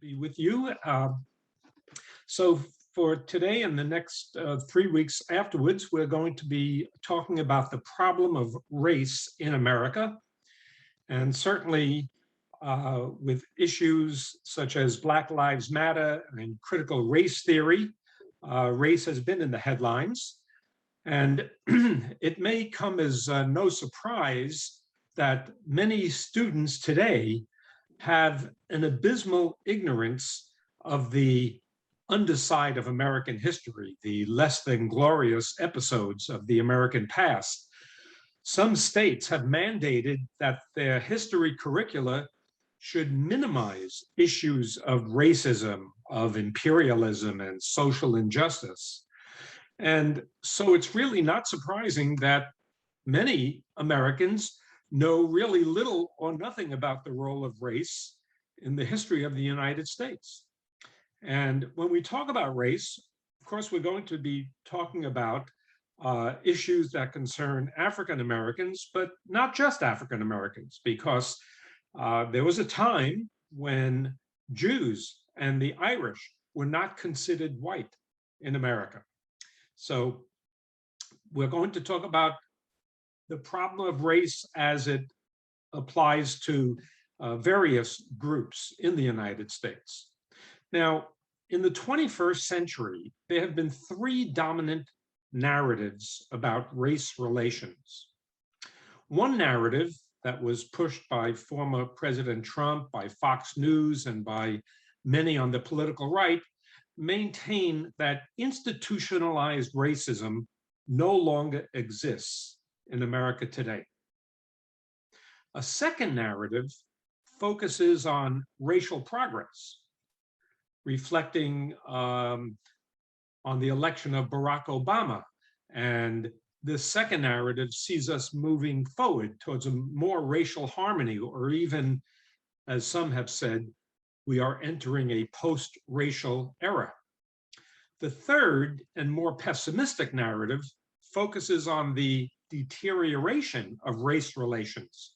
be with you. So for today and the next 3 weeks afterwards, we're going to be talking about the problem of race in America. And certainly with issues such as Black Lives Matter and critical race theory, race has been in the headlines. And it may come as no surprise that many students today have an abysmal ignorance of the underside of American history, the less than glorious episodes of the American past. Some states have mandated that their history curricula should minimize issues of racism, of imperialism, and social injustice. And so it's really not surprising that many Americans know really little or nothing about the role of race in the history of the United States. And when we talk about race, of course, we're going to be talking about issues that concern African Americans, but not just African Americans, because there was a time when Jews and the Irish were not considered white in America. So we're going to talk about the problem of race as it applies to various groups in the United States. Now, in the 21st century, there have been three dominant narratives about race relations. One narrative that was pushed by former President Trump, by Fox News, and by many on the political right maintain that institutionalized racism no longer exists in America today. A second narrative focuses on racial progress, reflecting on the election of Barack Obama. And this second narrative sees us moving forward towards a more racial harmony, or even, as some have said, we are entering a post-racial era. The third and more pessimistic narrative focuses on the deterioration of race relations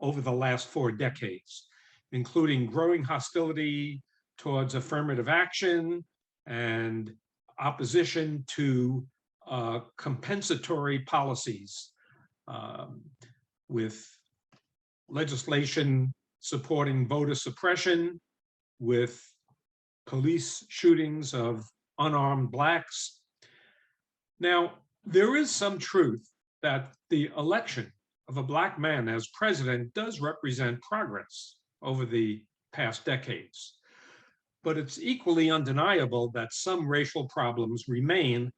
over the last 4 decades, including growing hostility towards affirmative action and opposition to compensatory policies, with legislation supporting voter suppression, with police shootings of unarmed Blacks. Now, there is some truth that the election of a Black man as president does represent progress over the past decades, but it's equally undeniable that some racial problems remain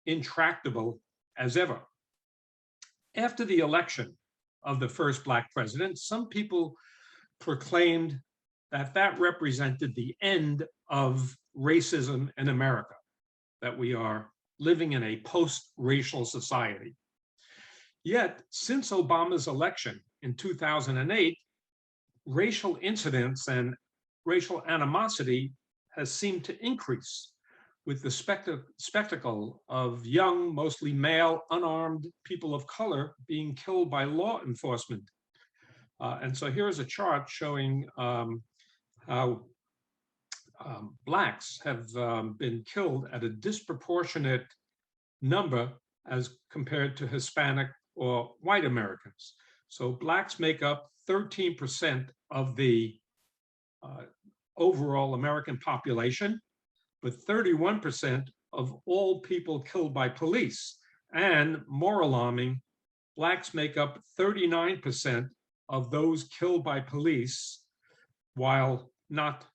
intractable as ever. After the election of the first Black president, some people proclaimed that that represented the end of racism in America, that we are living in a post-racial society. Yet, since Obama's election in 2008, racial incidents and racial animosity has seemed to increase, with the spectacle of young, mostly male, unarmed people of color being killed by law enforcement. And so here's a chart showing how Blacks have been killed at a disproportionate number as compared to Hispanic or white Americans. So Blacks make up 13% of the overall American population, but 31% of all people killed by police. And more alarming, Blacks make up 39% of those killed by police while not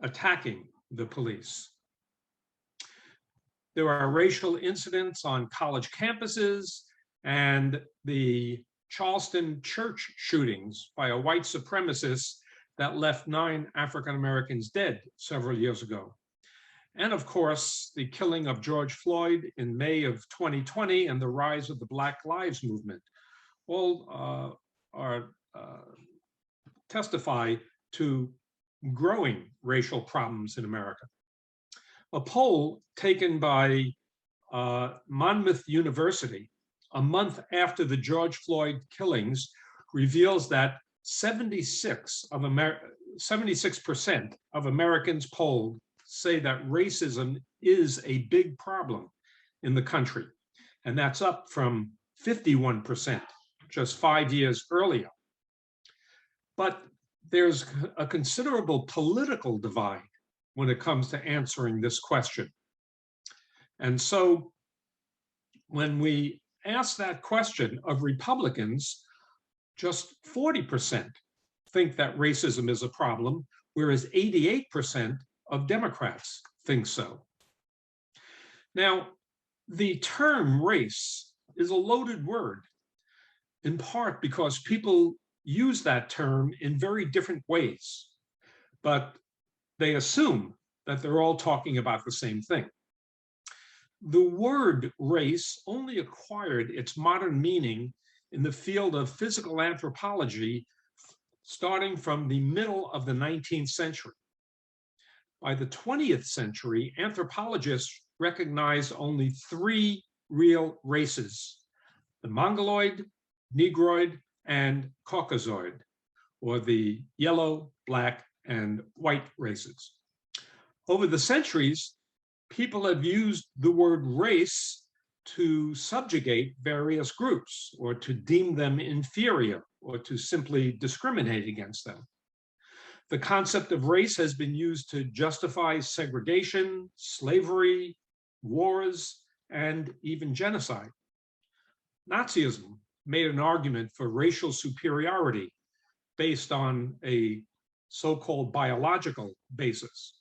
attacking the police. There are racial incidents on college campuses, and the Charleston church shootings by a white supremacist that left 9 African Americans dead several years ago. And of course, the killing of George Floyd in May of 2020 and the rise of the Black Lives Movement all testify to growing racial problems in America. A poll taken by Monmouth University a month after the George Floyd killings reveals that 76% 76% of Americans polled say that racism is a big problem in the country. And that's up from 51% just 5 years earlier. But there's a considerable political divide when it comes to answering this question. And so when we ask that question of Republicans, just 40% think that racism is a problem, whereas 88% of Democrats think so. Now, the term race is a loaded word, in part because people use that term in very different ways, but they assume that they're all talking about the same thing. The word race only acquired its modern meaning in the field of physical anthropology starting from the middle of the 19th century. By the 20th century, anthropologists recognized only 3 real races: the Mongoloid, Negroid, and Caucasoid, or the yellow, black, and white races. Over the centuries, people have used the word race to subjugate various groups, or to deem them inferior, or to simply discriminate against them. The concept of race has been used to justify segregation, slavery, wars, and even genocide. Nazism made an argument for racial superiority based on a so-called biological basis.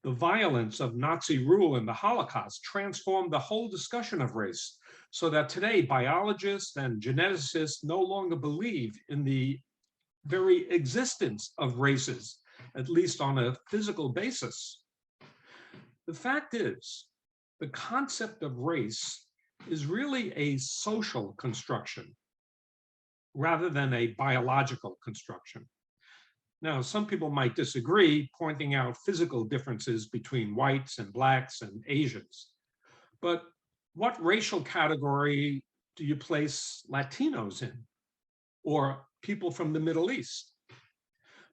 The violence of Nazi rule and the Holocaust transformed the whole discussion of race, so that today biologists and geneticists no longer believe in the very existence of races, at least on a physical basis. The fact is, the concept of race is really a social construction rather than a biological construction. Now, some people might disagree, pointing out physical differences between whites and blacks and Asians. But what racial category do you place Latinos in, or people from the Middle East?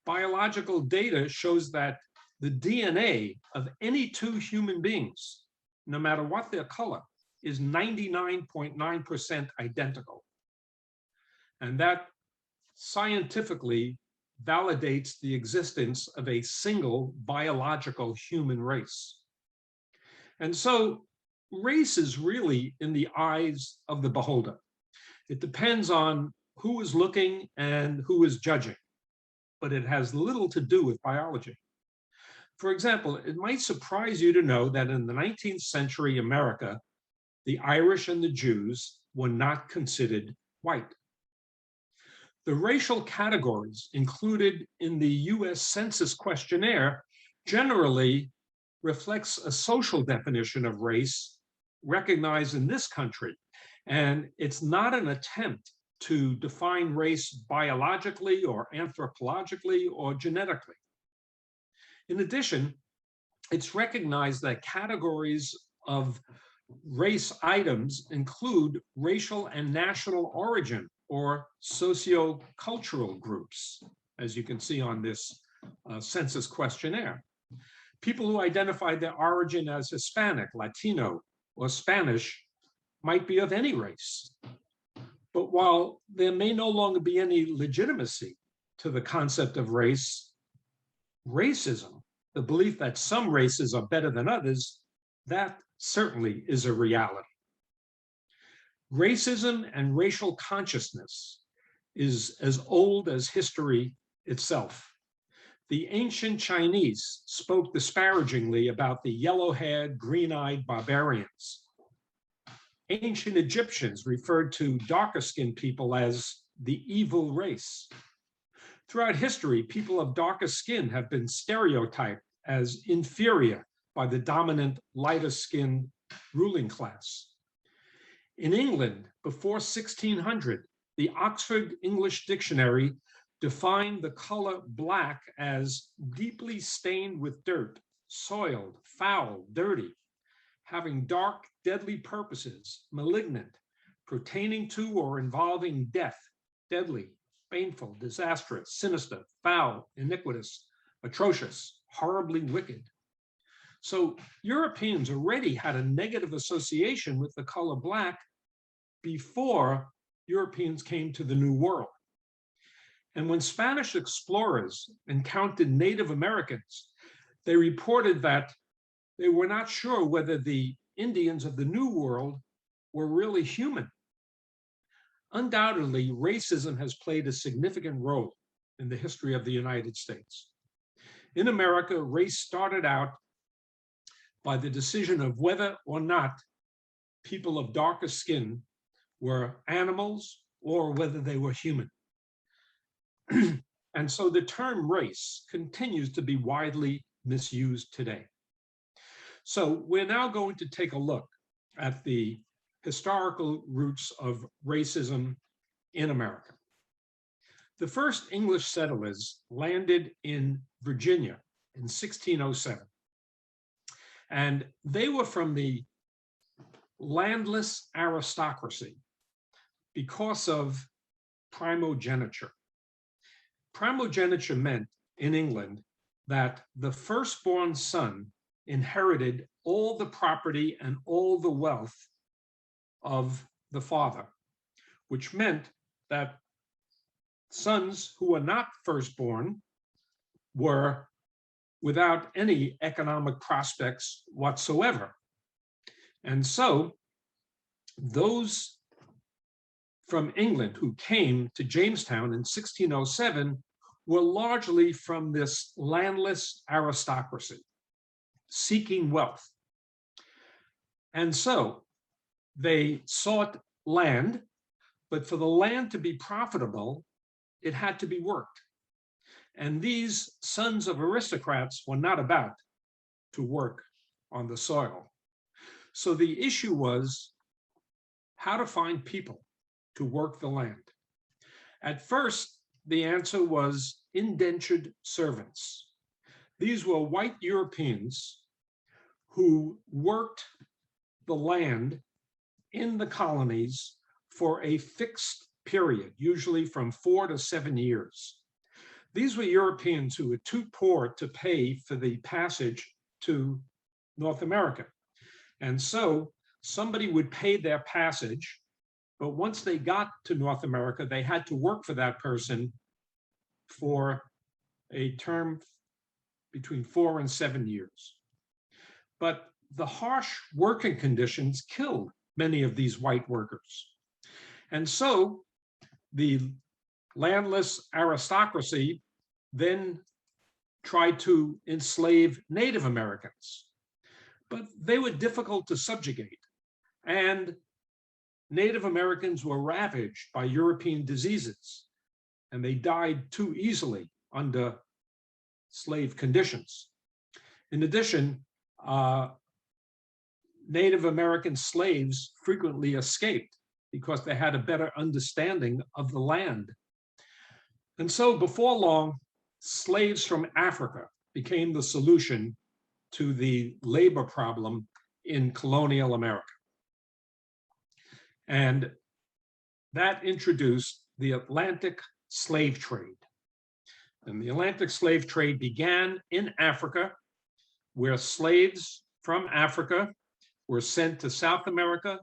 Biological data shows that the DNA of any 2 human beings, no matter what their color, is 99.9% identical. And that scientifically validates the existence of a single biological human race. And so race is really in the eyes of the beholder. It depends on who is looking and who is judging, but it has little to do with biology. For example, it might surprise you to know that in the 19th century America, the Irish and the Jews were not considered white. The racial categories included in the US Census questionnaire generally reflects a social definition of race recognized in this country, and it's not an attempt to define race biologically or anthropologically or genetically. In addition, it's recognized that categories of race items include racial and national origin or socio-cultural groups, as you can see on this census questionnaire. People who identify their origin as Hispanic, Latino, or Spanish might be of any race. But while there may no longer be any legitimacy to the concept of race, racism, the belief that some races are better than others, that certainly is a reality. Racism and racial consciousness is as old as history itself. The ancient Chinese spoke disparagingly about the yellow-haired, green-eyed barbarians. Ancient Egyptians referred to darker-skinned people as the evil race. Throughout history, people of darker skin have been stereotyped as inferior by the dominant, lighter-skinned ruling class. In England, before 1600, the Oxford English Dictionary defined the color black as deeply stained with dirt, soiled, foul, dirty, having dark, deadly purposes, malignant, pertaining to or involving death, deadly, baneful, disastrous, sinister, foul, iniquitous, atrocious, horribly wicked. So Europeans already had a negative association with the color black before Europeans came to the New World. And when Spanish explorers encountered Native Americans, they reported that they were not sure whether the Indians of the New World were really human. Undoubtedly, racism has played a significant role in the history of the United States. In America, race started out by the decision of whether or not people of darker skin were animals or whether they were human. And so the term race continues to be widely misused today. So we're now going to take a look at the historical roots of racism in America. The first English settlers landed in Virginia in 1607. And they were from the landless aristocracy because of primogeniture. Primogeniture meant in England that the firstborn son inherited all the property and all the wealth of the father, which meant that sons who were not firstborn were without any economic prospects whatsoever. And so those from England who came to Jamestown in 1607 were largely from this landless aristocracy seeking wealth. And so they sought land, but for the land to be profitable, it had to be worked. And these sons of aristocrats were not about to work on the soil. So the issue was how to find people to work the land. At first, the answer was indentured servants. These were white Europeans who worked the land in the colonies for a fixed period, usually from 4 to 7 years. These were Europeans who were too poor to pay for the passage to North America. And so somebody would pay their passage, but once they got to North America, they had to work for that person for a term between 4 and 7 years. But the harsh working conditions killed many of these white workers. And so the landless aristocracy then tried to enslave Native Americans, but they were difficult to subjugate. And Native Americans were ravaged by European diseases, and they died too easily under slave conditions. In addition, Native American slaves frequently escaped because they had a better understanding of the land. And so before long, slaves from Africa became the solution to the labor problem in colonial America. And that introduced the Atlantic slave trade. And the Atlantic slave trade began in Africa, where slaves from Africa were sent to South America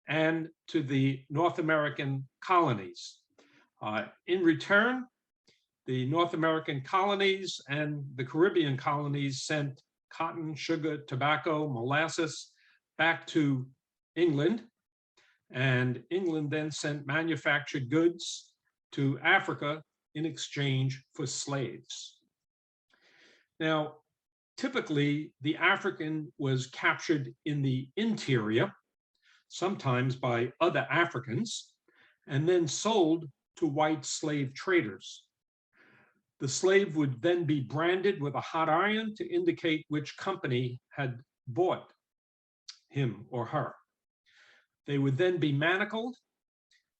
and to the North American colonies. In return, the North American colonies and the Caribbean colonies sent cotton, sugar, tobacco, molasses back to England. And England then sent manufactured goods to Africa in exchange for slaves. Now, typically, the African was captured in the interior, sometimes by other Africans, and then sold to white slave traders. The slave would then be branded with a hot iron to indicate which company had bought him or her. They would then be manacled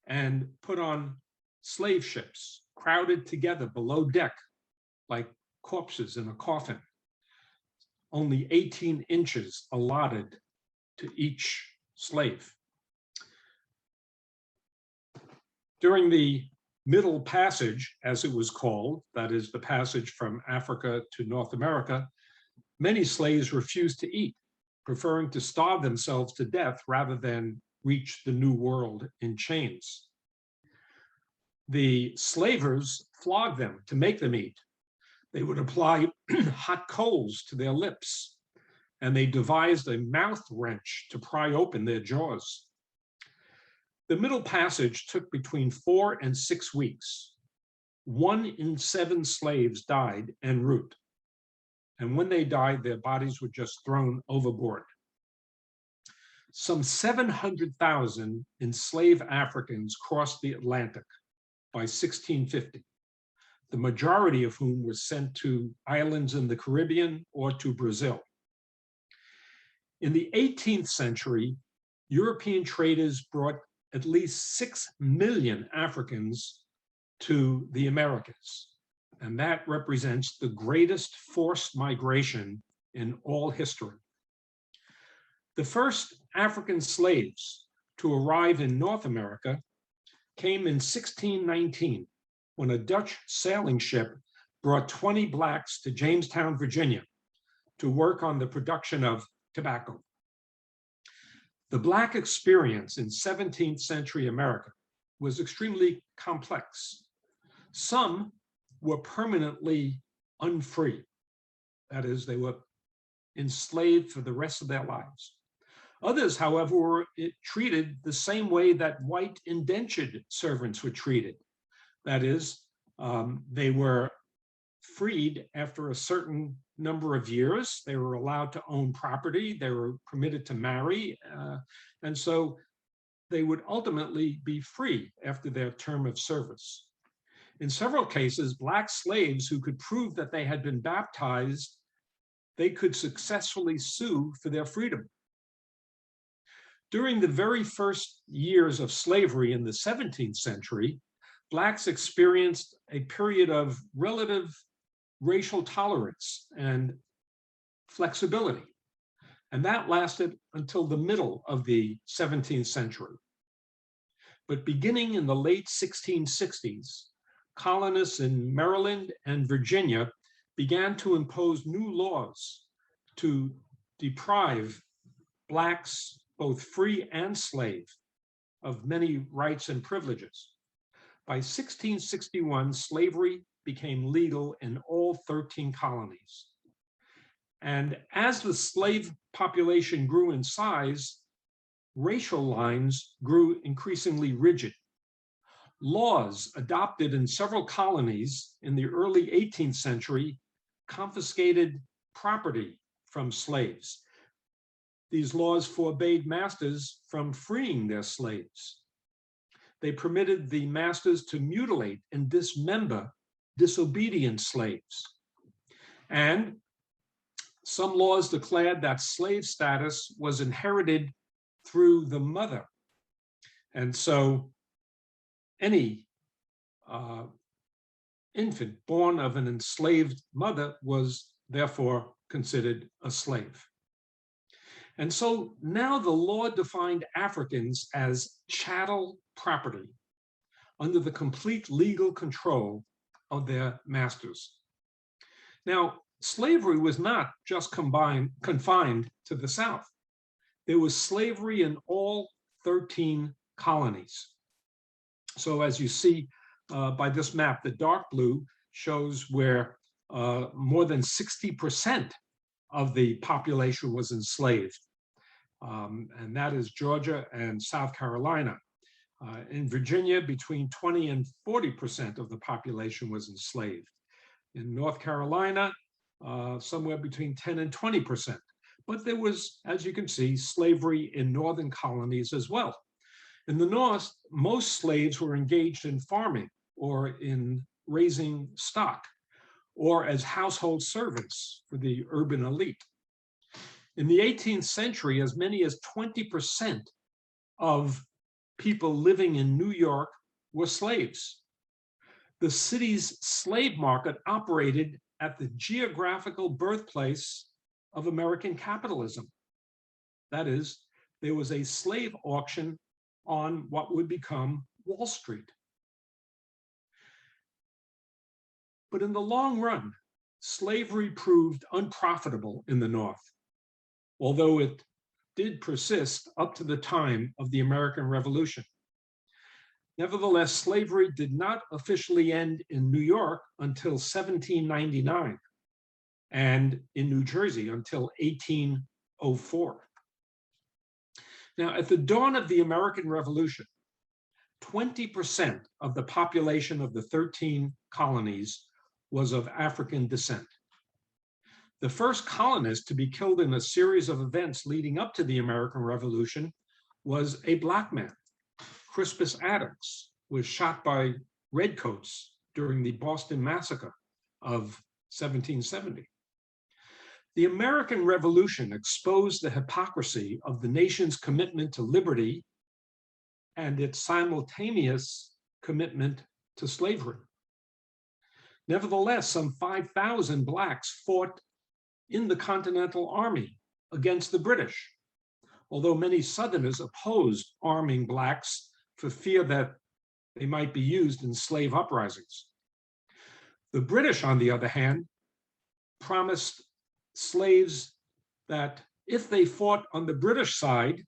and put on slave ships, crowded together below deck like corpses in a coffin. Only 18 inches allotted to each slave. During the Middle Passage, as it was called, that is the passage from Africa to North America, many slaves refused to eat, preferring to starve themselves to death rather than reach the New World in chains. The slavers flogged them to make them eat. They would apply hot coals to their lips, and they devised a mouth wrench to pry open their jaws. The Middle Passage took between 4 and 6 weeks. 1 in 7 slaves died en route. And when they died, their bodies were just thrown overboard. Some 700,000 enslaved Africans crossed the Atlantic by 1650, the majority of whom were sent to islands in the Caribbean or to Brazil. In the 18th century, European traders brought at least 6 million Africans to the Americas, and that represents the greatest forced migration in all history. The first African slaves to arrive in North America came in 1619, when a Dutch sailing ship brought 20 blacks to Jamestown, Virginia, to work on the production of tobacco. The Black experience in 17th century America was extremely complex. Some were permanently unfree. That is, they were enslaved for the rest of their lives. Others, however, were treated the same way that white indentured servants were treated. That is, they were freed after a certain number of years. They were allowed to own property. They were permitted to marry. And so they would ultimately be free after their term of service. In several cases, Black slaves who could prove that they had been baptized, they could successfully sue for their freedom. During the very first years of slavery in the 17th century, Blacks experienced a period of relative racial tolerance and flexibility. And that lasted until the middle of the 17th century. But beginning in the late 1660s, colonists in Maryland and Virginia began to impose new laws to deprive Blacks, both free and slave, of many rights and privileges. By 1661, slavery became legal in all 13 colonies. And as the slave population grew in size, racial lines grew increasingly rigid. Laws adopted in several colonies in the early 18th century confiscated property from slaves. These laws forbade masters from freeing their slaves. They permitted the masters to mutilate and dismember disobedient slaves. And some laws declared that slave status was inherited through the mother. And so any infant born of an enslaved mother was therefore considered a slave. And so now the law defined Africans as chattel property under the complete legal control of their masters. Now, slavery was not just confined to the South. There was slavery in all 13 colonies. So as you see by this map, the dark blue shows where more than 60% of the population was enslaved. And that is Georgia and South Carolina. In Virginia, between 20 and 40% of the population was enslaved. In North Carolina, somewhere between 10 and 20%. But there was, as you can see, slavery in northern colonies as well. In the North, most slaves were engaged in farming or in raising stock or as household servants for the urban elite. In the 18th century, as many as 20% of people living in New York were slaves. The city's slave market operated at the geographical birthplace of American capitalism. That is, there was a slave auction on what would become Wall Street. But in the long run, slavery proved unprofitable in the North, although it did persist up to the time of the American Revolution. Nevertheless, slavery did not officially end in New York until 1799 and in New Jersey until 1804. Now, at the dawn of the American Revolution, 20% of the population of the 13 colonies was of African descent. The first colonist to be killed in a series of events leading up to the American Revolution was a Black man. Crispus Attucks was shot by redcoats during the Boston Massacre of 1770. The American Revolution exposed the hypocrisy of the nation's commitment to liberty and its simultaneous commitment to slavery. Nevertheless, some 5,000 Blacks fought in the Continental Army against the British, although many Southerners opposed arming Blacks for fear that they might be used in slave uprisings. The British, on the other hand, promised slaves that if they fought on the British side,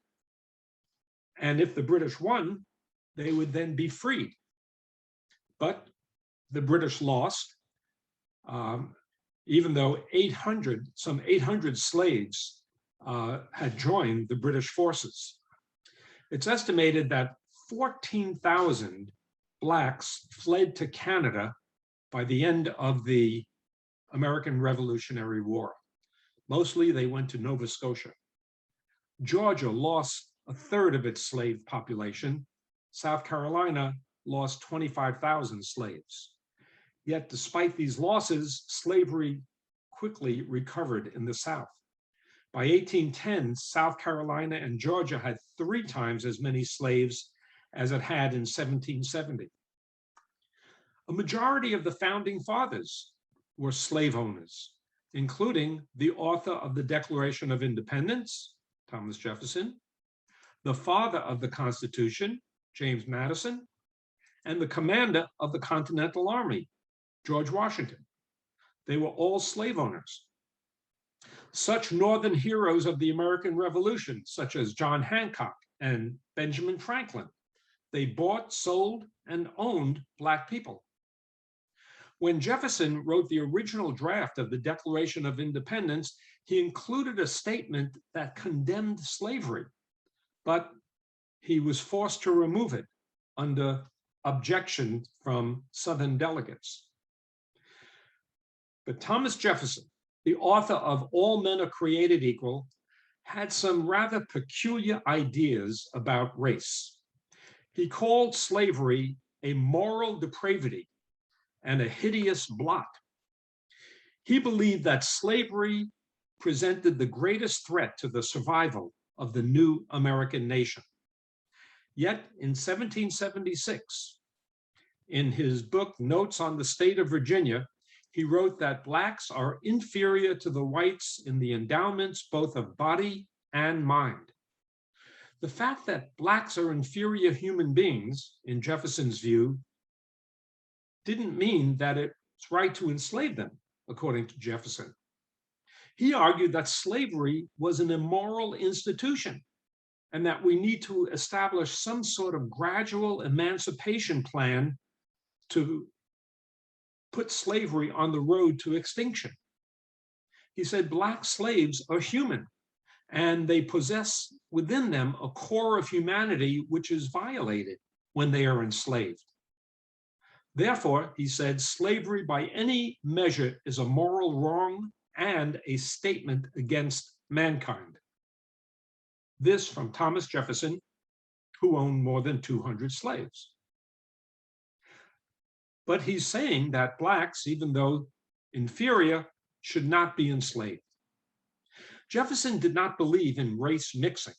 and if the British won, they would then be freed. But the British lost, even though some 800 slaves had joined the British forces. It's estimated that 14,000 Blacks fled to Canada by the end of the American Revolutionary War. Mostly they went to Nova Scotia. Georgia lost a third of its slave population. South Carolina lost 25,000 slaves. Yet despite these losses, slavery quickly recovered in the South. By 1810, South Carolina and Georgia had 3 times as many slaves as it had in 1770. A majority of the founding fathers were slave owners, including the author of the Declaration of Independence, Thomas Jefferson, the father of the Constitution, James Madison, and the commander of the Continental Army, George Washington. They were all slave owners. Such Northern heroes of the American Revolution, such as John Hancock and Benjamin Franklin, they bought, sold, and owned Black people. When Jefferson wrote the original draft of the Declaration of Independence, he included a statement that condemned slavery, but he was forced to remove it under objection from Southern delegates. But Thomas Jefferson, the author of All Men Are Created Equal, had some rather peculiar ideas about race. He called slavery a moral depravity and a hideous blot. He believed that slavery presented the greatest threat to the survival of the new American nation. Yet in 1776, in his book, Notes on the State of Virginia, he wrote that Blacks are inferior to the whites in the endowments both of body and mind. The fact that Blacks are inferior human beings, in Jefferson's view, didn't mean that it's right to enslave them, according to Jefferson. He argued that slavery was an immoral institution and that we need to establish some sort of gradual emancipation plan to put slavery on the road to extinction. He said Black slaves are human and they possess within them a core of humanity which is violated when they are enslaved. Therefore, he said, slavery by any measure is a moral wrong and a statement against mankind. This from Thomas Jefferson, who owned more than 200 slaves. But he's saying that Blacks, even though inferior, should not be enslaved. Jefferson did not believe in race mixing.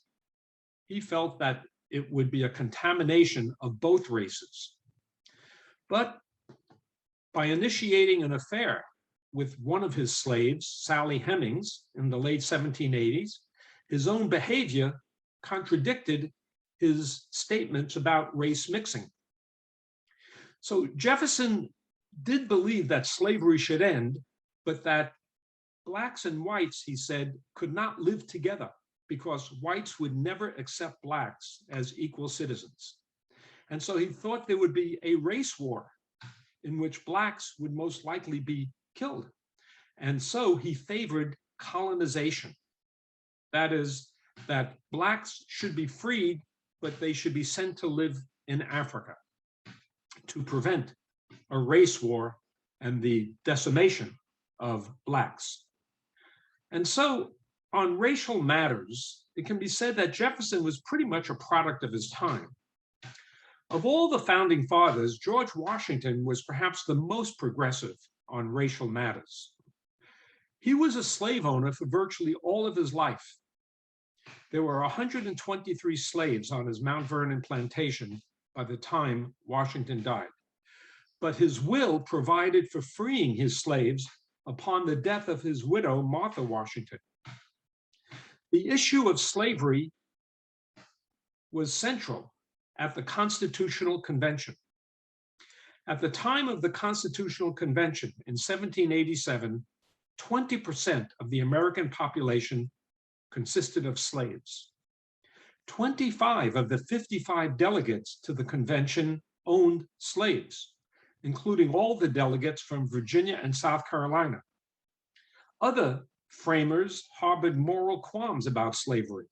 He felt that it would be a contamination of both races. But by initiating an affair with one of his slaves, Sally Hemings, in the late 1780s, his own behavior contradicted his statements about race mixing. So Jefferson did believe that slavery should end, but that blacks and whites, he said, could not live together because whites would never accept blacks as equal citizens. And so he thought there would be a race war in which blacks would most likely be killed. And so he favored colonization. That is, that blacks should be freed, but they should be sent to live in Africa to prevent a race war and the decimation of blacks. And so on racial matters, it can be said that Jefferson was pretty much a product of his time. Of all the founding fathers, George Washington was perhaps the most progressive on racial matters. He was a slave owner for virtually all of his life. There were 123 slaves on his Mount Vernon plantation by the time Washington died. But his will provided for freeing his slaves upon the death of his widow, Martha Washington. The issue of slavery was central at the Constitutional Convention. At the time of the Constitutional Convention in 1787, 20% of the American population consisted of slaves. 25 of the 55 delegates to the convention owned slaves, including all the delegates from Virginia and South Carolina. Other framers harbored moral qualms about slavery,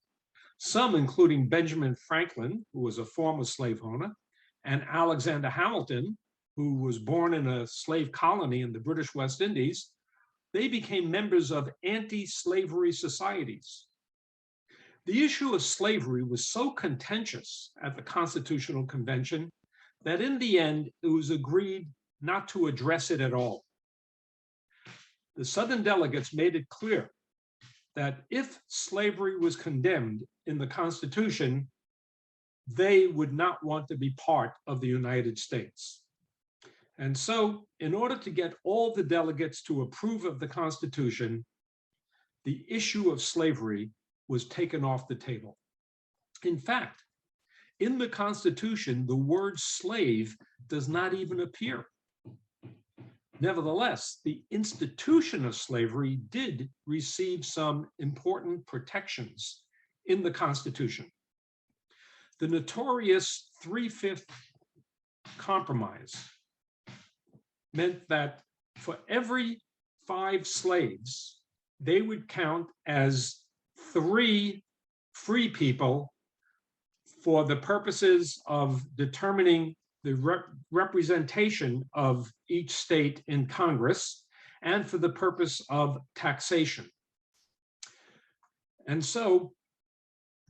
some including Benjamin Franklin, who was a former slave owner, and Alexander Hamilton, who was born in a slave colony in the British West Indies. They became members of anti-slavery societies. The issue of slavery was so contentious at the Constitutional Convention that in the end, it was agreed not to address it at all. The Southern delegates made it clear that if slavery was condemned in the Constitution, they would not want to be part of the United States. And so, in order to get all the delegates to approve of the Constitution, the issue of slavery was taken off the table. In fact, in the Constitution, the word slave does not even appear. Nevertheless, the institution of slavery did receive some important protections in the Constitution. The notorious 3-5 compromise meant that for every 5 slaves, they would count as 3 free people for the purposes of determining the representation of each state in Congress and for the purpose of taxation. And so,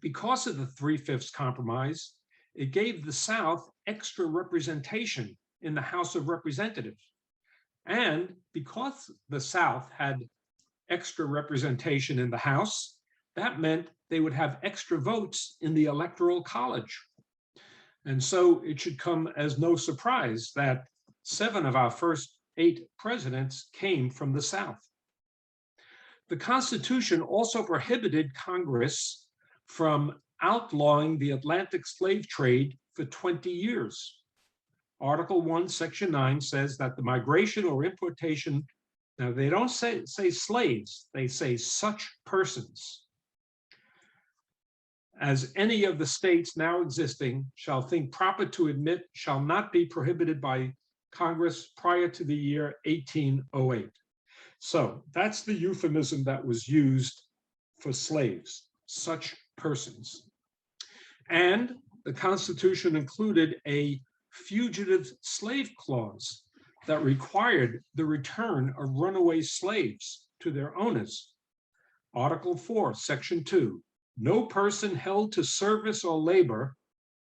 because of the 3-5 compromise, it gave the South extra representation in the House of Representatives. And because the South had extra representation in the House, that meant they would have extra votes in the Electoral College. And so it should come as no surprise that 7 of our first 8 presidents came from the South. The Constitution also prohibited Congress from outlawing the Atlantic slave trade for 20 years. Article 1, Section 9 says that the migration or importation, now they don't say slaves, they say such persons, as any of the states now existing shall think proper to admit, shall not be prohibited by Congress prior to the year 1808. So that's the euphemism that was used for slaves, such persons. And the Constitution included a fugitive slave clause that required the return of runaway slaves to their owners. Article 4, Section 2. No person held to service or labor,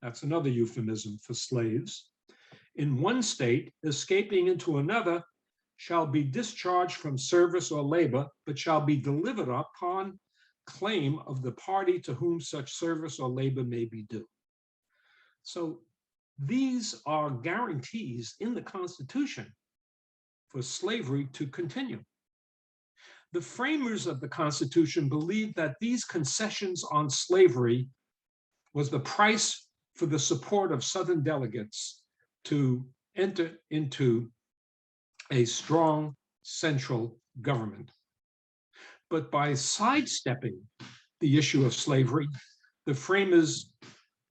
that's another euphemism for slaves, in one state, escaping into another, shall be discharged from service or labor, but shall be delivered upon claim of the party to whom such service or labor may be due. So these are guarantees in the Constitution for slavery to continue. The framers of the Constitution believed that these concessions on slavery was the price for the support of Southern delegates to enter into a strong central government. But by sidestepping the issue of slavery, the framers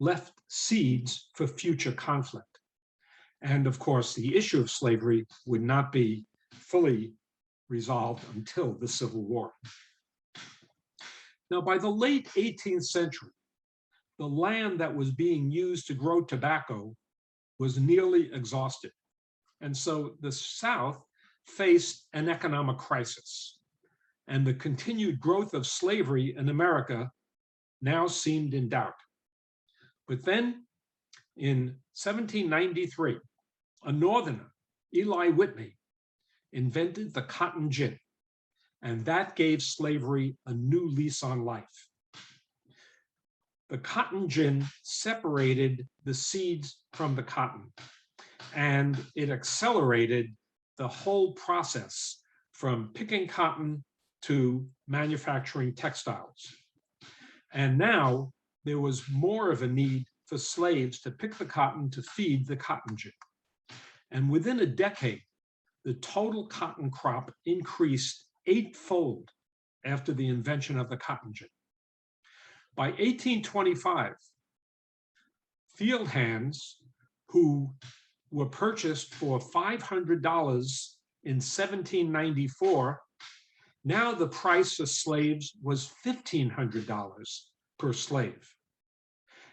left seeds for future conflict. And of course, the issue of slavery would not be fully resolved until the Civil War. Now, by the late 18th century, the land that was being used to grow tobacco was nearly exhausted. And so the South faced an economic crisis, and the continued growth of slavery in America now seemed in doubt. But then in 1793, a Northerner, Eli Whitney, invented the cotton gin, and that gave slavery a new lease on life. The cotton gin separated the seeds from the cotton, and it accelerated the whole process from picking cotton to manufacturing textiles. And now there was more of a need for slaves to pick the cotton to feed the cotton gin. And within a decade, the total cotton crop increased 8-fold after the invention of the cotton gin. By 1825, field hands who were purchased for $500 in 1794, now the price for slaves was $1,500 per slave.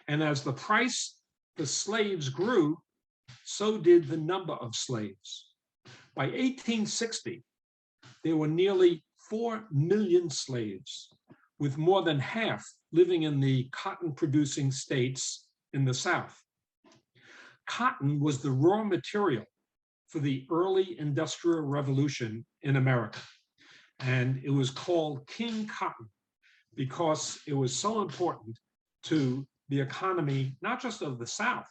And as the price for slaves grew, so did the number of slaves. By 1860, there were nearly 4 million slaves, with more than half living in the cotton-producing states in the South. Cotton was the raw material for the early Industrial Revolution in America, and it was called King Cotton because it was so important to the economy, not just of the South,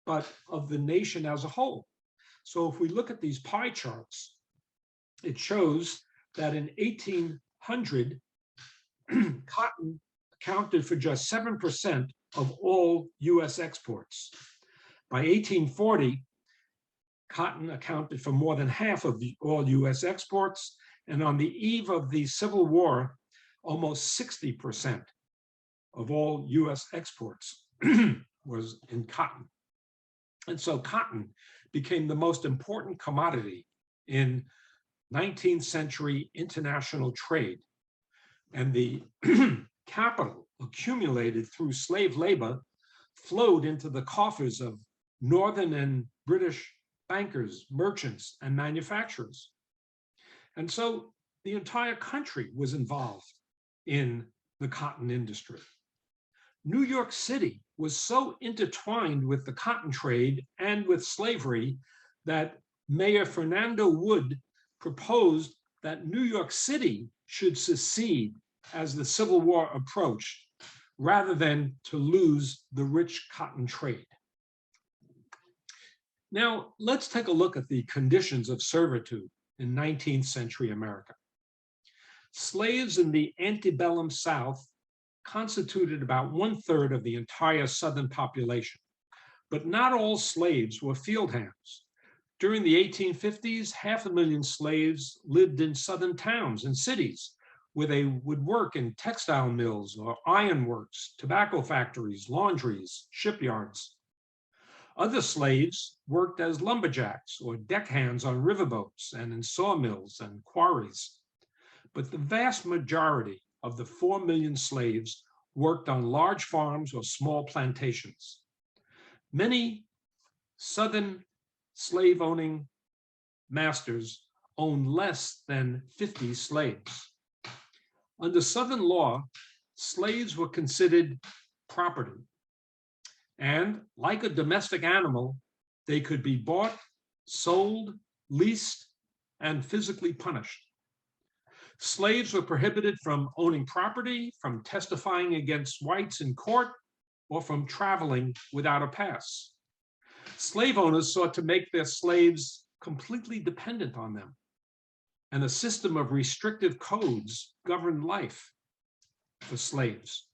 but of the nation as a whole. So if we look at these pie charts, it shows that in 1800, cotton accounted for just 7% of all US exports. By 1840, cotton accounted for more than half of all US exports, and on the eve of the Civil War, almost 60% of all US exports was in cotton. And so cotton became the most important commodity in 19th century international trade. And the capital accumulated through slave labor flowed into the coffers of Northern and British bankers, merchants, and manufacturers. And so the entire country was involved in the cotton industry. New York City was so intertwined with the cotton trade and with slavery that Mayor Fernando Wood proposed that New York City should secede as the Civil War approached, rather than to lose the rich cotton trade. Now, let's take a look at the conditions of servitude in 19th century America. Slaves in the antebellum South constituted about 1/3 of the entire Southern population, but not all slaves were field hands. During the 1850s, 500,000 slaves lived in Southern towns and cities where they would work in textile mills or ironworks, tobacco factories, laundries, shipyards. Other slaves worked as lumberjacks or deckhands on riverboats and in sawmills and quarries. But the vast majority of the 4 million slaves worked on large farms or small plantations. Many Southern slave-owning masters owned less than 50 slaves. Under Southern law, slaves were considered property. And like a domestic animal, they could be bought, sold, leased, and physically punished. Slaves were prohibited from owning property, from testifying against whites in court, or from traveling without a pass. Slave owners sought to make their slaves completely dependent on them, and a system of restrictive codes governed life for slaves.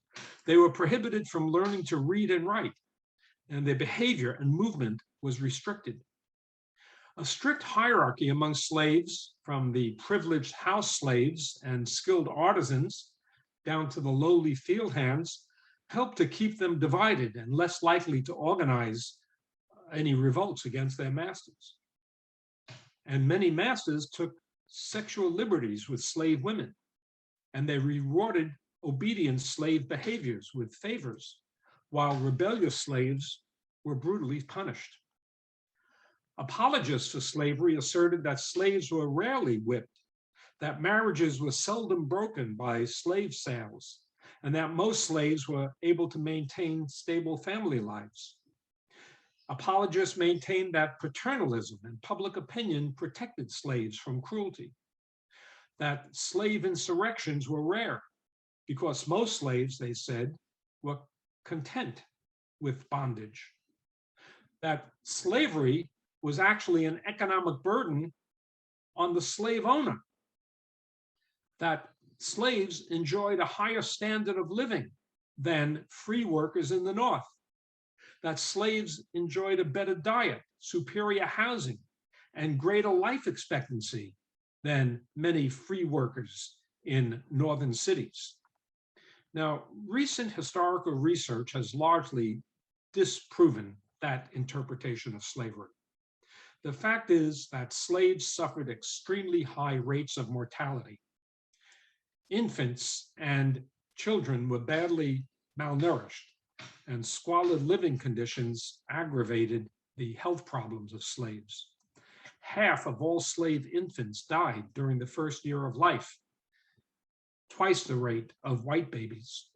They were prohibited from learning to read and write, and their behavior and movement was restricted. A strict hierarchy among slaves, from the privileged house slaves and skilled artisans down to the lowly field hands, helped to keep them divided and less likely to organize any revolts against their masters. And many masters took sexual liberties with slave women, and they rewarded obedient slave behaviors with favors, while rebellious slaves were brutally punished. Apologists for slavery asserted that slaves were rarely whipped, that marriages were seldom broken by slave sales, and that most slaves were able to maintain stable family lives. Apologists maintained that paternalism and public opinion protected slaves from cruelty, that slave insurrections were rare because most slaves, they said, were content with bondage, that slavery was actually an economic burden on the slave owner, that slaves enjoyed a higher standard of living than free workers in the North, that slaves enjoyed a better diet, superior housing, and greater life expectancy than many free workers in northern cities. Now, recent historical research has largely disproven that interpretation of slavery. The fact is that slaves suffered extremely high rates of mortality. Infants and children were badly malnourished, and squalid living conditions aggravated the health problems of slaves. Half of all slave infants died during the first year of life, twice the rate of white babies.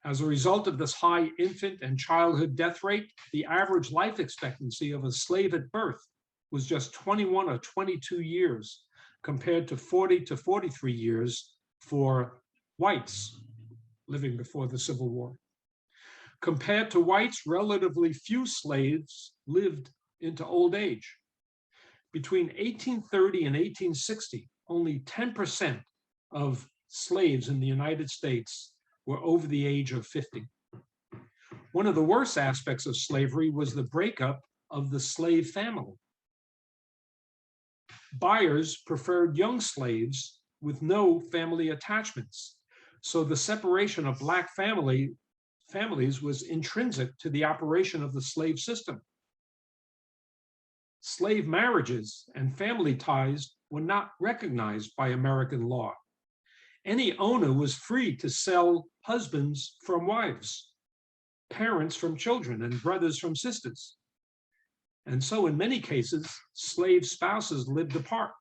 As a result of this high infant and childhood death rate, the average life expectancy of a slave at birth was just 21 or 22 years, compared to 40 to 43 years for whites living before the Civil War. Compared to whites, relatively few slaves lived into old age. Between 1830 and 1860, only 10% of slaves in the United States were over the age of 50. One of the worst aspects of slavery was the breakup of the slave family. Buyers preferred young slaves with no family attachments, so the separation of Black families was intrinsic to the operation of the slave system. Slave marriages and family ties were not recognized by American law. Any owner was free to sell husbands from wives, parents from children, and brothers from sisters. And so in many cases, slave spouses lived apart.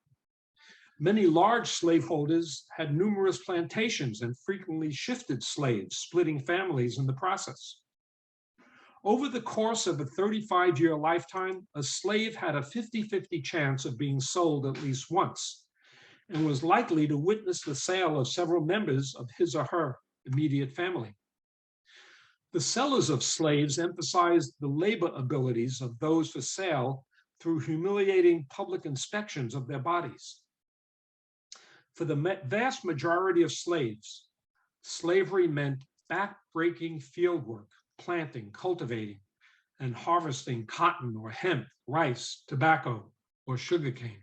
Many large slaveholders had numerous plantations and frequently shifted slaves, splitting families in the process. Over the course of a 35-year lifetime, a slave had a 50-50 chance of being sold at least once, and was likely to witness the sale of several members of his or her immediate family. The sellers of slaves emphasized the labor abilities of those for sale through humiliating public inspections of their bodies. For the vast majority of slaves, slavery meant back-breaking field work, planting, cultivating, and harvesting cotton or hemp, rice, tobacco, or sugarcane.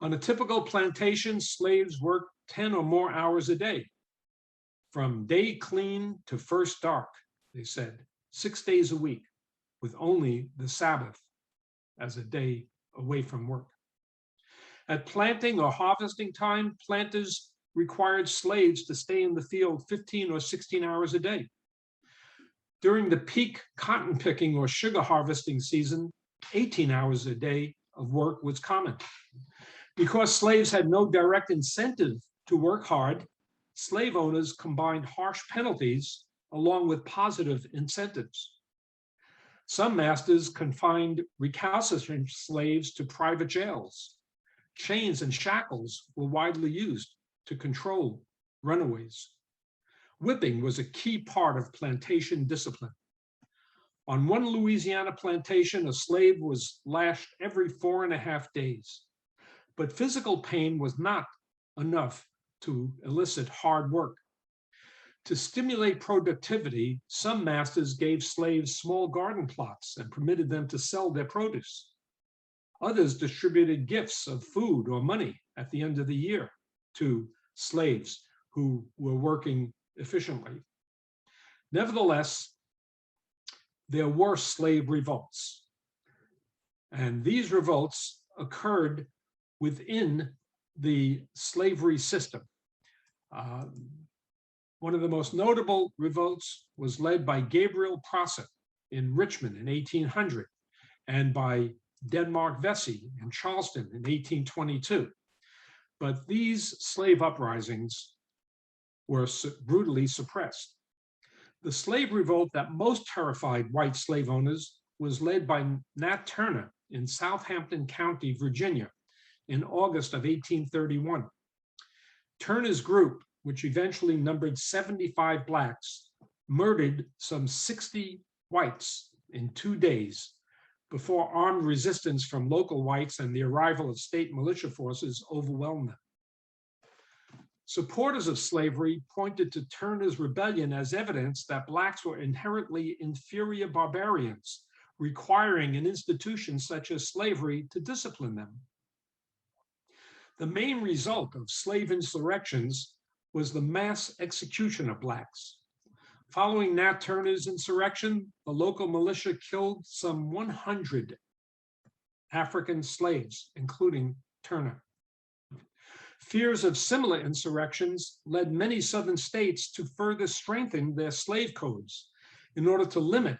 On a typical plantation, slaves worked 10 or more hours a day, from day clean to first dark, they said, 6 days a week, with only the Sabbath as a day away from work. At planting or harvesting time, planters required slaves to stay in the field 15 or 16 hours a day. During the peak cotton picking or sugar harvesting season, 18 hours a day of work was common. Because slaves had no direct incentive to work hard, slave owners combined harsh penalties along with positive incentives. Some masters confined recalcitrant slaves to private jails. Chains and shackles were widely used to control runaways. Whipping was a key part of plantation discipline. On one Louisiana plantation, a slave was lashed every 4.5 days. But physical pain was not enough to elicit hard work. To stimulate productivity, some masters gave slaves small garden plots and permitted them to sell their produce. Others distributed gifts of food or money at the end of the year to slaves who were working efficiently. Nevertheless, there were slave revolts, and these revolts occurred within the slavery system. One of the most notable revolts was led by Gabriel Prosser in Richmond in 1800 and by Denmark Vesey in Charleston in 1822. But these slave uprisings were brutally suppressed. The slave revolt that most terrified white slave owners was led by Nat Turner in Southampton County, Virginia, in August of 1831. Turner's group, which eventually numbered 75 blacks, murdered some 60 whites in 2 days before armed resistance from local whites and the arrival of state militia forces overwhelmed them. Supporters of slavery pointed to Turner's rebellion as evidence that blacks were inherently inferior barbarians, requiring an institution such as slavery to discipline them. The main result of slave insurrections was the mass execution of blacks. Following Nat Turner's insurrection, the local militia killed some 100 African slaves, including Turner. Fears of similar insurrections led many southern states to further strengthen their slave codes in order to limit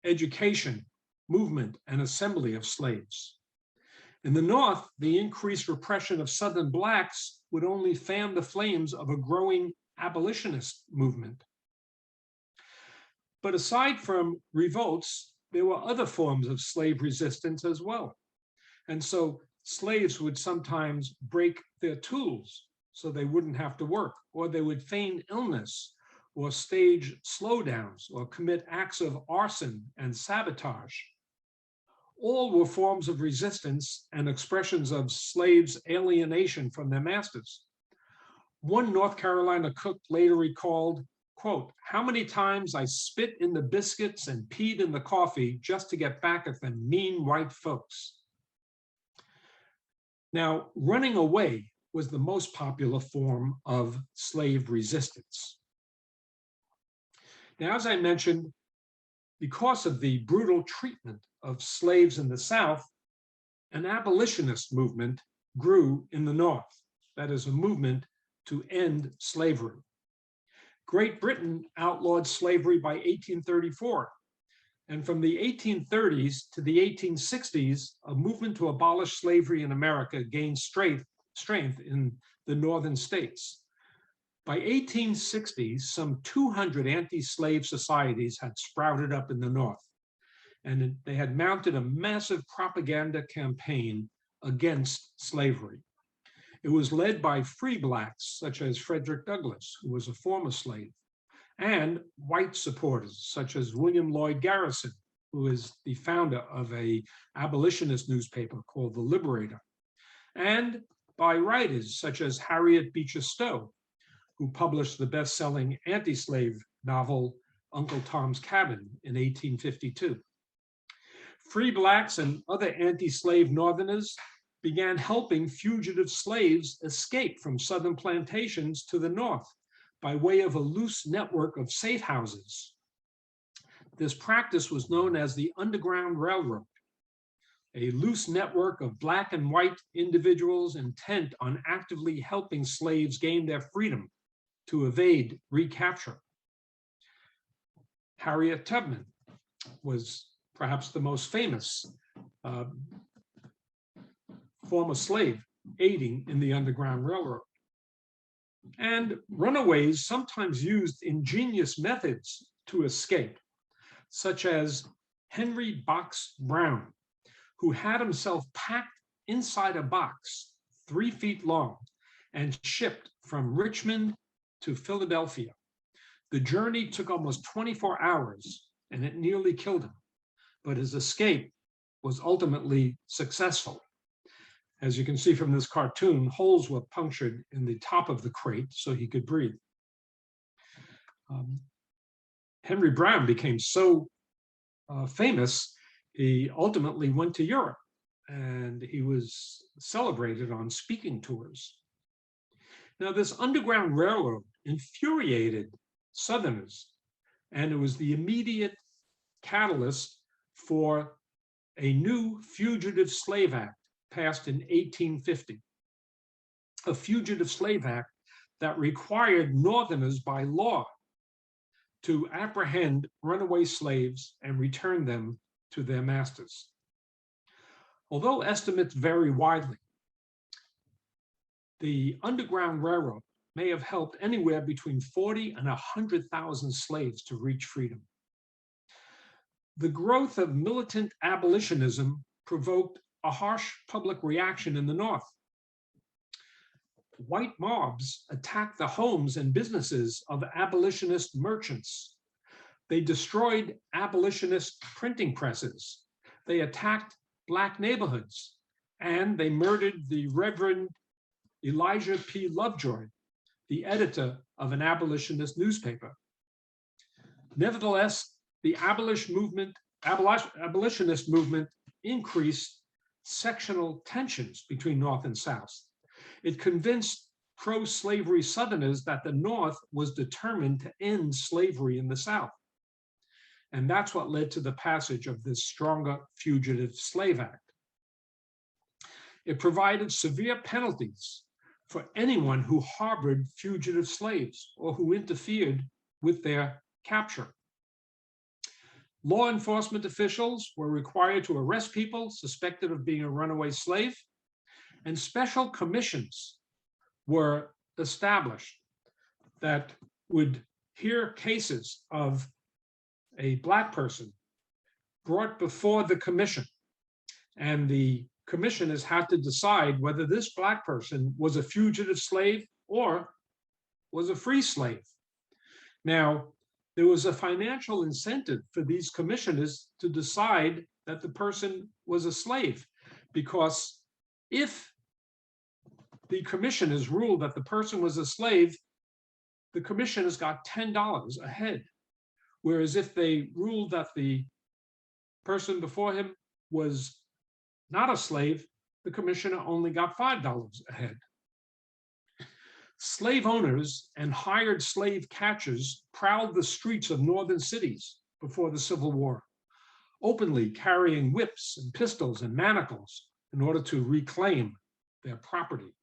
education, movement, and assembly of slaves. In the North, the increased repression of Southern blacks would only fan the flames of a growing abolitionist movement. But aside from revolts, there were other forms of slave resistance as well. And so slaves would sometimes break their tools so they wouldn't have to work, or they would feign illness, or stage slowdowns, or commit acts of arson and sabotage. All were forms of resistance and expressions of slaves' alienation from their masters. One North Carolina cook later recalled, quote, "How many times I spit in the biscuits and peed in the coffee just to get back at them mean white folks." Now, running away was the most popular form of slave resistance. Now, as I mentioned, because of the brutal treatment of slaves in the South, an abolitionist movement grew in the North. That is, a movement to end slavery. Great Britain outlawed slavery by 1834. And from the 1830s to the 1860s, a movement to abolish slavery in America gained strength in the northern states. By 1860s, some 200 anti-slave societies had sprouted up in the North, and they had mounted a massive propaganda campaign against slavery. It was led by free blacks, such as Frederick Douglass, who was a former slave, and white supporters, such as William Lloyd Garrison, who is the founder of an abolitionist newspaper called The Liberator, and by writers such as Harriet Beecher Stowe, who published the best-selling anti-slave novel Uncle Tom's Cabin in 1852. Free blacks and other anti-slave Northerners began helping fugitive slaves escape from Southern plantations to the North by way of a loose network of safe houses. This practice was known as the Underground Railroad, a loose network of black and white individuals intent on actively helping slaves gain their freedom to evade recapture. Harriet Tubman was perhaps the most famous former slave aiding in the Underground Railroad. And runaways sometimes used ingenious methods to escape, such as Henry Box Brown, who had himself packed inside a box 3 feet long and shipped from Richmond to Philadelphia. The journey took almost 24 hours and it nearly killed him, but his escape was ultimately successful. As you can see from this cartoon, holes were punctured in the top of the crate so he could breathe. Henry Brown became so famous, he ultimately went to Europe and he was celebrated on speaking tours. Now, this Underground Railroad infuriated Southerners, and it was the immediate catalyst for a new Fugitive Slave Act passed in 1850, a Fugitive Slave Act that required Northerners by law to apprehend runaway slaves and return them to their masters. Although estimates vary widely, the Underground Railroad may have helped anywhere between 40 and 100,000 slaves to reach freedom. The growth of militant abolitionism provoked a harsh public reaction in the North. White mobs attacked the homes and businesses of abolitionist merchants. They destroyed abolitionist printing presses. They attacked Black neighborhoods, and they murdered the Reverend Elijah P. Lovejoy, the editor of an abolitionist newspaper. Nevertheless, the abolitionist movement increased sectional tensions between North and South. It convinced pro-slavery Southerners that the North was determined to end slavery in the South. And that's what led to the passage of this stronger Fugitive Slave Act. It provided severe penalties for anyone who harbored fugitive slaves or who interfered with their capture. Law enforcement officials were required to arrest people suspected of being a runaway slave, and special commissions were established that would hear cases of a Black person brought before the commission, and the commissioners had to decide whether this Black person was a fugitive slave or was a free slave. Now, there was a financial incentive for these commissioners to decide that the person was a slave, because if the commissioners ruled that the person was a slave, the commissioners got $10 a head. Whereas if they ruled that the person before him was not a slave, the commissioner only got $5 a head. Slave owners and hired slave catchers prowled the streets of northern cities before the Civil War, openly carrying whips and pistols and manacles in order to reclaim their property.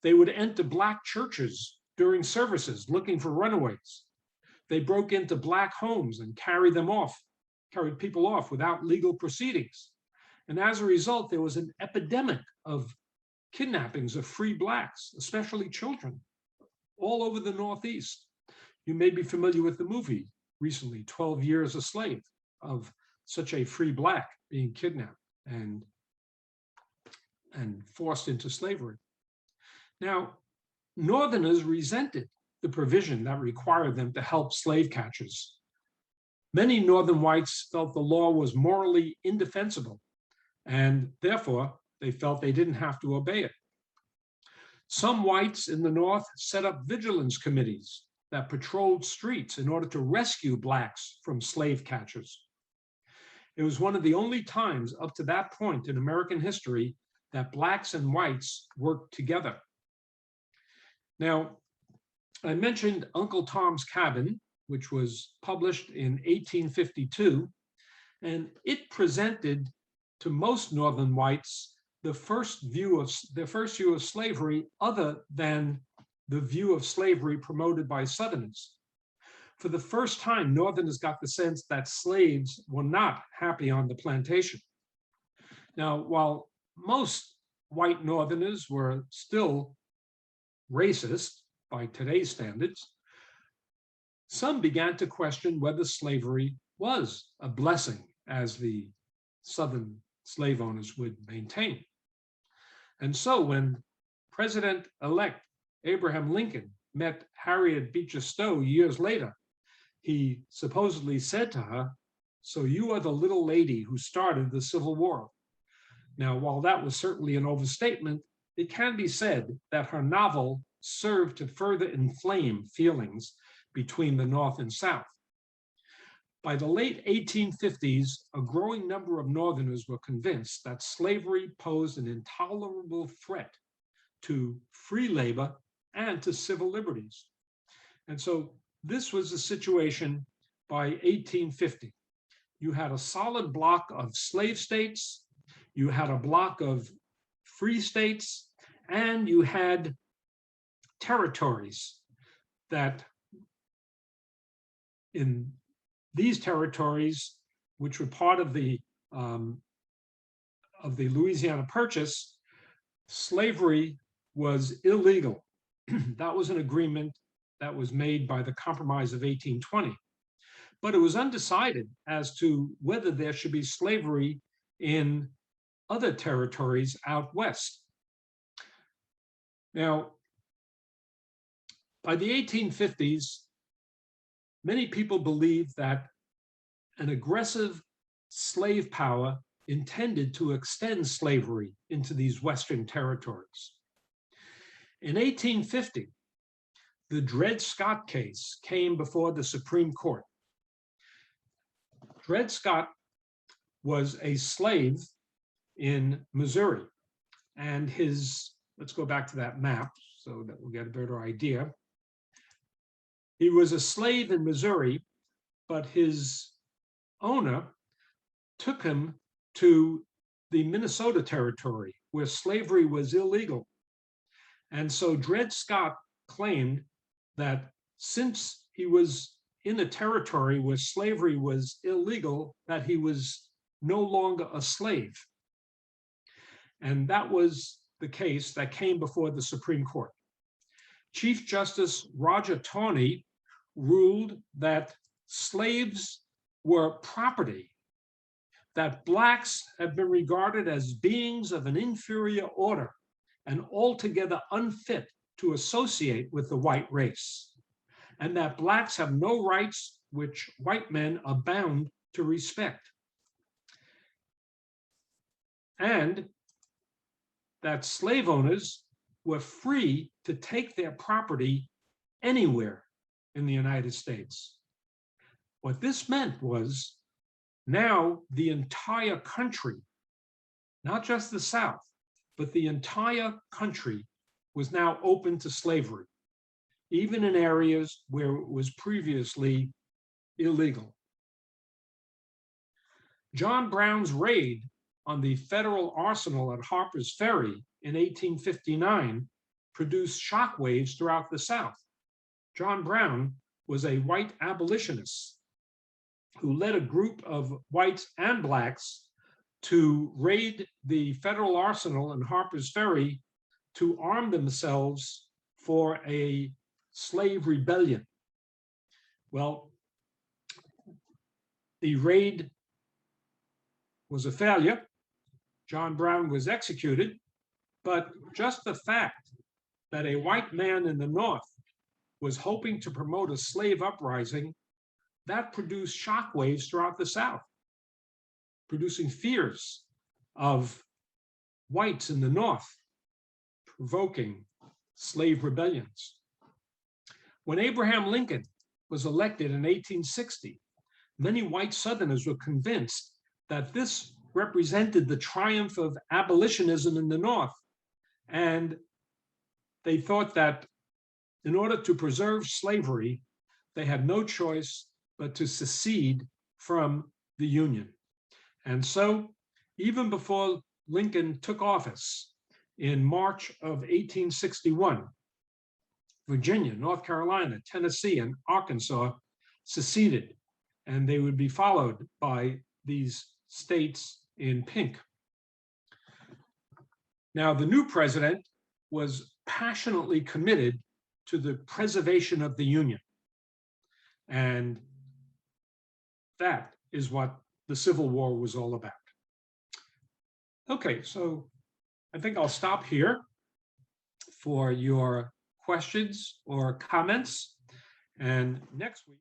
They would enter Black churches during services looking for runaways. They broke into Black homes and carried people off without legal proceedings. And as a result, there was an epidemic of kidnappings of free Blacks, especially children, all over the Northeast. You may be familiar with the movie recently, 12 Years a Slave, of such a free Black being kidnapped and forced into slavery. Now, Northerners resented the provision that required them to help slave catchers. Many Northern whites felt the law was morally indefensible, and therefore they felt they didn't have to obey it. Some whites in the North set up vigilance committees that patrolled streets in order to rescue Blacks from slave catchers. It was one of the only times up to that point in American history that Blacks and whites worked together. Now, I mentioned Uncle Tom's Cabin, which was published in 1852, and it presented to most Northern whites their first view of slavery other than the view of slavery promoted by Southerners. For the first time, Northerners got the sense that slaves were not happy on the plantation. Now, while most white Northerners were still racist by today's standards, some began to question whether slavery was a blessing, as the Southern slave owners would maintain. And so when President-elect Abraham Lincoln met Harriet Beecher Stowe years later, he supposedly said to her, "So you are the little lady who started the Civil War." Now, while that was certainly an overstatement, it can be said that her novel served to further inflame feelings between the North and South. By the late 1850s, a growing number of Northerners were convinced that slavery posed an intolerable threat to free labor and to civil liberties. And so this was the situation by 1850. You had a solid block of slave states, you had a block of free states, and you had territories that in these territories, which were part of the Louisiana Purchase, slavery was illegal. That was an agreement that was made by the Compromise of 1820. But it was undecided as to whether there should be slavery in other territories out west. Now, by the 1850s, many people believed that an aggressive slave power intended to extend slavery into these Western territories. In 1850, the Dred Scott case came before the Supreme Court. Dred Scott was a slave in Missouri, and let's go back to that map so that we'll get a better idea. He was a slave in Missouri, but his owner took him to the Minnesota territory where slavery was illegal. And so Dred Scott claimed that since he was in a territory where slavery was illegal, that he was no longer a slave. And that was the case that came before the Supreme Court. Chief Justice Roger Taney ruled that slaves were property, that blacks have been regarded as beings of an inferior order and altogether unfit to associate with the white race, and that blacks have no rights which white men are bound to respect, and that slave owners were free to take their property anywhere in the United States. What this meant was now the entire country, not just the South, but the entire country was now open to slavery, even in areas where it was previously illegal. John Brown's raid on the federal arsenal at Harper's Ferry in 1859 produced shockwaves throughout the South. John Brown was a white abolitionist who led a group of whites and blacks to raid the federal arsenal in Harper's Ferry to arm themselves for a slave rebellion. Well, the raid was a failure. John Brown was executed, but just the fact that a white man in the North was hoping to promote a slave uprising, that produced shockwaves throughout the South, producing fears of whites in the North, provoking slave rebellions. When Abraham Lincoln was elected in 1860, many white Southerners were convinced that this represented the triumph of abolitionism in the North. And they thought that in order to preserve slavery, they had no choice but to secede from the Union. And so, even before Lincoln took office in March of 1861, Virginia, North Carolina, Tennessee, and Arkansas seceded, and they would be followed by these states in pink. Now, the new president was passionately committed to the preservation of the Union. And that is what the Civil War was all about. Okay, so I think I'll stop here for your questions or comments. And next week,